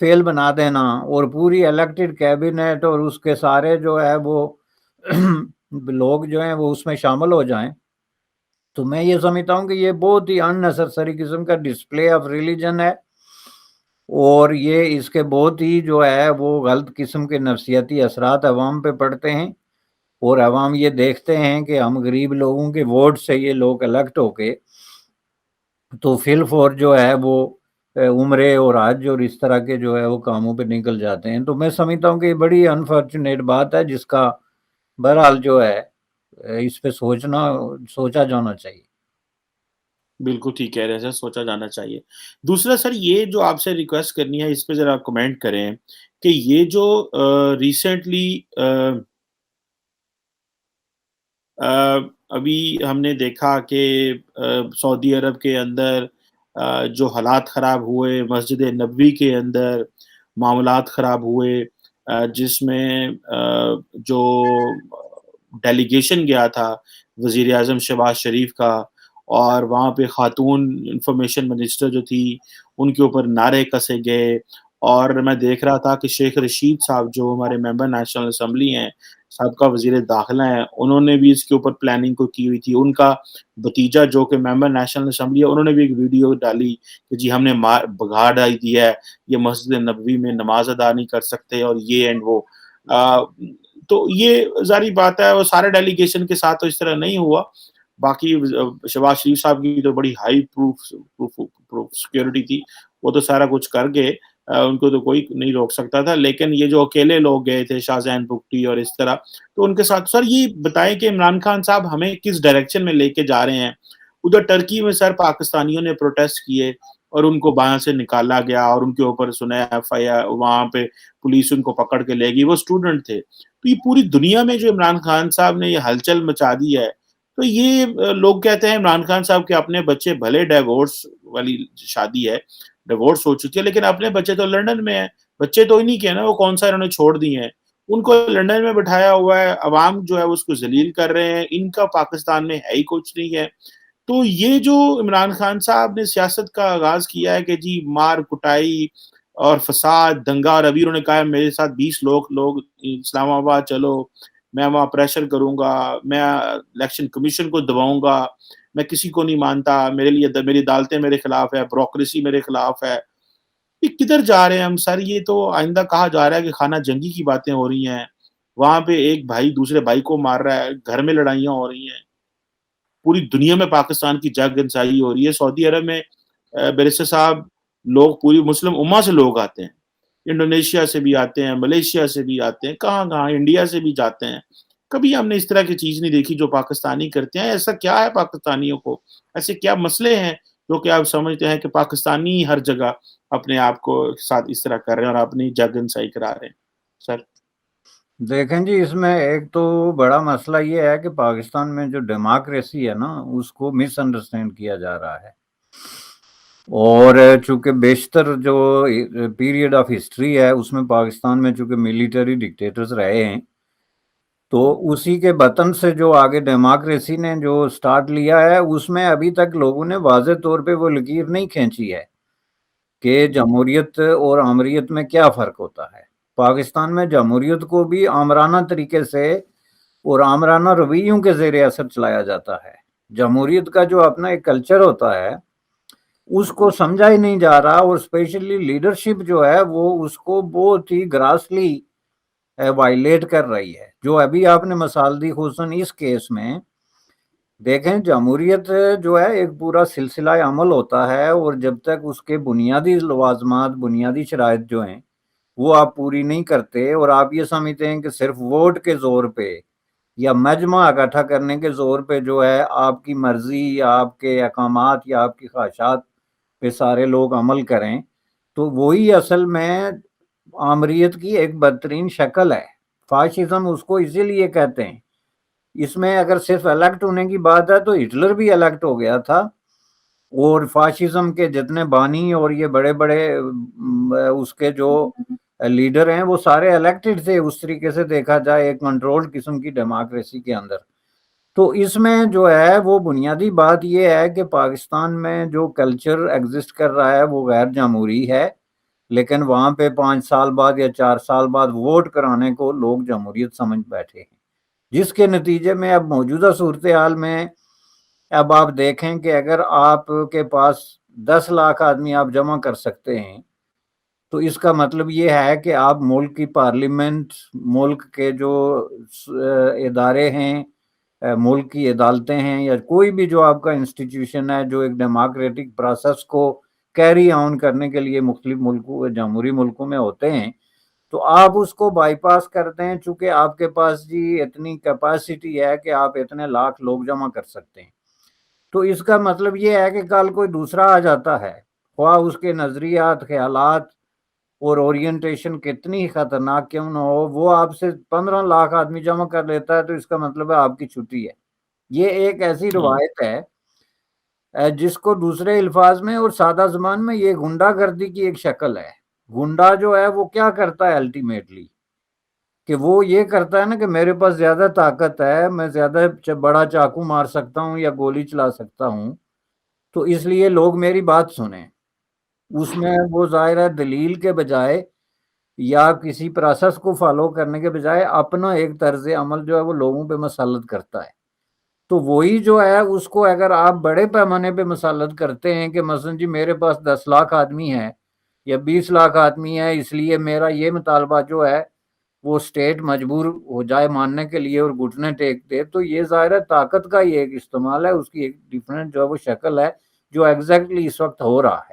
فیل بنا دینا اور پوری الیکٹڈ کیبنٹ اور اس کے سارے جو ہے وہ لوگ جو ہیں وہ اس میں شامل ہو جائیں، تو میں یہ سمجھتا ہوں کہ یہ بہت ہی اننیسیسری قسم کا ڈسپلے آف ریلیجن ہے، اور یہ اس کے بہت ہی جو ہے وہ غلط قسم کے نفسیاتی اثرات عوام پہ پڑتے ہیں، اور عوام یہ دیکھتے ہیں کہ ہم غریب لوگوں کے ووٹ سے یہ لوگ الیکٹ ہو کے تو فل فور جو ہے وہ عمرے اور حج اور اس طرح کے جو ہے وہ کاموں پہ نکل جاتے ہیں۔ تو میں سمجھتا ہوں کہ یہ بڑی انفارچونیٹ بات ہے جس کا بہرحال جو ہے اس پہ سوچا جانا چاہیے۔ بالکل ٹھیک کہہ رہے ہیں سر، سوچا جانا چاہیے۔ دوسرا سر، یہ جو آپ سے ریکویسٹ کرنی ہے اس پہ ذرا کمنٹ کریں کہ یہ جو ریسنٹلی ابھی ہم نے دیکھا کہ سعودی عرب کے اندر جو حالات خراب ہوئے، مسجد نبوی کے اندر معاملات خراب ہوئے، جس میں جو ڈیلیگیشن گیا تھا وزیر اعظم شہباز شریف کا، اور وہاں پہ خاتون انفارمیشن منسٹر جو تھی ان کے اوپر نعرے کسے گئے، اور میں دیکھ رہا تھا کہ شیخ رشید صاحب جو ہمارے ممبر نیشنل اسمبلی ہیں، سابقہ وزیر داخلہ ہیں، انہوں نے بھی اس کے اوپر پلاننگ کو کی ہوئی تھی۔ ان کا بھتیجا جو کہ ممبر نیشنل اسمبلی ہے، انہوں نے بھی ایک ویڈیو ڈالی کہ جی ہم نے بگاڑ ڈالی دی ہے، یہ مسجد نبوی میں نماز ادا نہیں کر سکتے، اور یہ اینڈ وہ تو یہ ظاہری بات ہے، وہ سارے ڈیلیگیشن کے ساتھ تو اس طرح نہیں ہوا۔ باقی شہباز شریف صاحب کی تو بڑی ہائی پروف سیکورٹی تھی، وہ تو سارا کچھ کر گئے، ان کو تو کوئی نہیں روک سکتا تھا۔ لیکن یہ جو اکیلے لوگ گئے تھے، شاہ زین بگٹی اور اس طرح، تو ان کے ساتھ سر یہ بتائیں کہ عمران خان صاحب ہمیں کس ڈائریکشن میں لے کے جا رہے ہیں؟ ادھر ٹرکی میں سر پاکستانیوں نے پروٹیسٹ کیے اور ان کو وہاں سے نکالا گیا، اور ان کے اوپر سنا FIR، وہاں پہ پولیس ان کو پکڑ کے لے گئی، وہ اسٹوڈنٹ تھے۔ تو یہ پوری دنیا میں جو عمران خان صاحب نے یہ ہلچل مچا دی ہے، تو یہ لوگ کہتے ہیں عمران خان صاحب کے اپنے بچے بھلے ڈیورس والی شادی ہے، ڈیورس ہو چکی ہے، لیکن اپنے بچے تو لنڈن میں ہیں، بچے تو انہی کے ہیں نا، وہ کون سا انہوں نے چھوڑ دی ہیں، ان کو لنڈن میں بٹھایا ہوا ہے، عوام جو ہے اس کو ذلیل کر رہے ہیں، ان کا پاکستان میں ہے ہی کچھ نہیں ہے۔ تو یہ جو عمران خان صاحب نے سیاست کا آغاز کیا ہے کہ جی مار کٹائی اور فساد، دنگا، اور ابھی انہوں نے کہا میرے ساتھ 20 لوگ اسلام آباد چلو، میں وہاں پریشر کروں گا، میں الیکشن کمیشن کو دباؤں گا، میں کسی کو نہیں مانتا، میری عدالتیں میرے خلاف ہے، بیوروکریسی میرے خلاف ہے۔ یہ کدھر جا رہے ہیں ہم سر؟ یہ تو آئندہ کہا جا رہا ہے کہ خانہ جنگی کی باتیں ہو رہی ہیں، وہاں پہ ایک بھائی دوسرے بھائی کو مار رہا ہے، گھر میں لڑائیاں ہو رہی ہیں، پوری دنیا میں پاکستان کی جگ انسائی ہو رہی ہے۔ سعودی عرب میں بیرسٹر صاحب لوگ، پوری مسلم امہ سے لوگ آتے ہیں، انڈونیشیا سے بھی آتے ہیں، ملیشیا سے بھی آتے ہیں، کہاں کہاں، انڈیا سے بھی جاتے ہیں۔ کبھی ہم نے اس طرح کی چیز نہیں دیکھی جو پاکستانی کرتے ہیں۔ ایسا کیا ہے پاکستانیوں کو، ایسے کیا مسئلے ہیں جو کہ آپ سمجھتے ہیں کہ پاکستانی ہر جگہ اپنے آپ کو ساتھ اس طرح کر رہے ہیں اور اپنی جگ انسائی کرا رہے ہیں؟ سر دیکھیں جی، اس میں ایک تو بڑا مسئلہ یہ ہے کہ پاکستان میں جو ڈیموکریسی ہے نا، اس کو مس انڈرسٹینڈ کیا جا رہا ہے، اور چونکہ بیشتر جو پیریڈ آف ہسٹری ہے اس میں پاکستان میں چونکہ ملیٹری ڈکٹیٹرز رہے ہیں، تو اسی کے بطن سے جو آگے ڈیموکریسی نے جو سٹارٹ لیا ہے، اس میں ابھی تک لوگوں نے واضح طور پہ وہ لکیر نہیں کھینچی ہے کہ جمہوریت اور آمریت میں کیا فرق ہوتا ہے۔ پاکستان میں جمہوریت کو بھی آمرانہ طریقے سے اور آمرانہ رویوں کے زیر اثر چلایا جاتا ہے۔ جمہوریت کا جو اپنا ایک کلچر ہوتا ہے اس کو سمجھا ہی نہیں جا رہا، اور اسپیشلی لیڈرشپ جو ہے وہ اس کو بہت ہی گراسلی وائلیٹ کر رہی ہے۔ جو ابھی آپ نے مثال دی خصوصاً اس کیس میں، دیکھیں جمہوریت جو ہے ایک پورا سلسلہ عمل ہوتا ہے، اور جب تک اس کے بنیادی لوازمات، بنیادی شرائط جو ہیں وہ آپ پوری نہیں کرتے، اور آپ یہ سمجھتے ہیں کہ صرف ووٹ کے زور پہ یا مجمع اکٹھا کرنے کے زور پہ جو ہے آپ کی مرضی یا آپ کے احکامات یا آپ کی خواہشات پہ سارے لوگ عمل کریں، تو وہی اصل میں آمریت کی ایک بدترین شکل ہے۔ فاشزم اس کو اسی لیے کہتے ہیں۔ اس میں اگر صرف الیکٹ ہونے کی بات ہے تو ہٹلر بھی الیکٹ ہو گیا تھا، اور فاشزم کے جتنے بانی اور یہ بڑے بڑے اس کے جو لیڈر ہیں وہ سارے الیکٹڈ تھے، اس طریقے سے دیکھا جائے ایک کنٹرولڈ قسم کی ڈیموکریسی کے اندر۔ تو اس میں جو ہے وہ بنیادی بات یہ ہے کہ پاکستان میں جو کلچر ایگزسٹ کر رہا ہے وہ غیر جمہوری ہے، لیکن وہاں پہ 5 سال بعد یا 4 سال بعد ووٹ کرانے کو لوگ جمہوریت سمجھ بیٹھے ہیں، جس کے نتیجے میں اب موجودہ صورتحال میں اب آپ دیکھیں کہ اگر آپ کے پاس 10 لاکھ آدمی آپ جمع کر سکتے ہیں تو اس کا مطلب یہ ہے کہ آپ ملک کی پارلیمنٹ، ملک کے جو ادارے ہیں، ملک کی عدالتیں ہیں، یا کوئی بھی جو آپ کا انسٹیٹیوشن ہے جو ایک ڈیموکریٹک پروسیس کو کیری آن کرنے کے لیے مختلف ملکوں، جمہوری ملکوں میں ہوتے ہیں، تو آپ اس کو بائی پاس کرتے ہیں، چونکہ آپ کے پاس جی اتنی کیپیسٹی ہے کہ آپ اتنے لاکھ لوگ جمع کر سکتے ہیں۔ تو اس کا مطلب یہ ہے کہ کل کوئی دوسرا آ جاتا ہے، خواہ اس کے نظریات، خیالات اور اورینٹیشن کتنی خطرناک کیوں نہ ہو، وہ آپ سے 15 لاکھ آدمی جمع کر لیتا ہے، تو اس کا مطلب ہے آپ کی چھٹی ہے۔ یہ ایک ایسی روایت ہے جس کو دوسرے الفاظ میں اور سادہ زبان میں یہ گنڈا گردی کی ایک شکل ہے۔ گنڈا جو ہے وہ کیا کرتا ہے الٹیمیٹلی، کہ وہ یہ کرتا ہے نا کہ میرے پاس زیادہ طاقت ہے، میں زیادہ بڑا چاقو مار سکتا ہوں یا گولی چلا سکتا ہوں، تو اس لیے لوگ میری بات سنیں۔ اس میں وہ ظاہر ہے دلیل کے بجائے یا کسی پروسیس کو فالو کرنے کے بجائے اپنا ایک طرز عمل جو ہے وہ لوگوں پہ مسلط کرتا ہے۔ تو وہی جو ہے اس کو اگر آپ بڑے پیمانے پہ مسلط کرتے ہیں کہ مثلا جی میرے پاس 10 لاکھ آدمی ہے یا 20 لاکھ آدمی ہے، اس لیے میرا یہ مطالبہ جو ہے وہ اسٹیٹ مجبور ہو جائے ماننے کے لیے اور گھٹنے ٹیک دے، تو یہ ظاہر ہے طاقت کا ہی ایک استعمال ہے، اس کی ایک ڈیفرنٹ جو ہے وہ شکل ہے جو ایگزیکٹلی اس وقت ہو رہا ہے۔